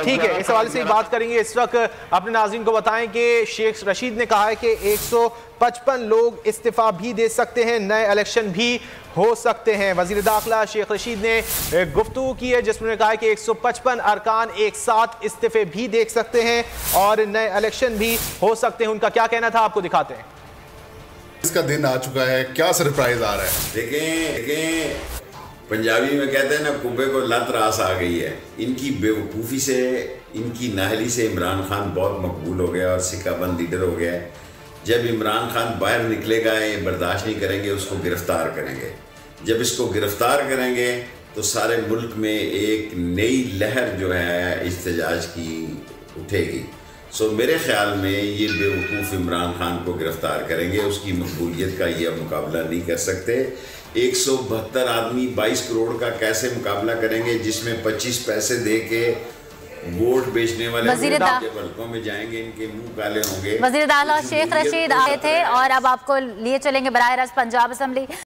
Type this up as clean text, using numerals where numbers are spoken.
ठीक है, इस हवाले से बात करेंगे। इस वक्त अपने नाज़रीन को बताएं कि शेख रशीद ने कहा है कि 155 लोग इस्तीफा भी दे सकते हैं, नए इलेक्शन भी हो सकते हैं। वज़ीर दाखिला शेख रशीद ने गुफ्तगू की है जिसमें कहा है कि 155 अरकान एक साथ इस्तीफे भी दे सकते हैं और नए इलेक्शन भी हो सकते हैं। उनका क्या कहना था, आपको दिखाते हैं। इसका दिन आ चुका है, क्या सरप्राइज आ रहा है? देखें, पंजाबी में कहते हैं ना, कुब्बे को लत रास आ गई है। इनकी बेवकूफ़ी से, इनकी नाहली से इमरान खान बहुत मकबूल हो गया और सिक्काबंद लीडर हो गया है। जब इमरान खान बाहर निकलेगा, ये बर्दाश्त नहीं करेंगे, उसको गिरफ्तार करेंगे। जब इसको गिरफ्तार करेंगे तो सारे मुल्क में एक नई लहर जो है इस्तेजाज की उठेगी। सो मेरे ख्याल में ये बेवकूफ़ इमरान खान को गिरफ्तार करेंगे, उसकी मकबूलियत का ये मुकाबला नहीं कर सकते। 172 आदमी 22 करोड़ का कैसे मुकाबला करेंगे, जिसमें 25 पैसे दे के वोट बेचने वाले हल्कों में जाएंगे, इनके मुंह काले होंगे। वज़ीर दाखिला शेख रशीद आए थे और अब आपको लिए चलेंगे बराह रास्त पंजाब असम्बली।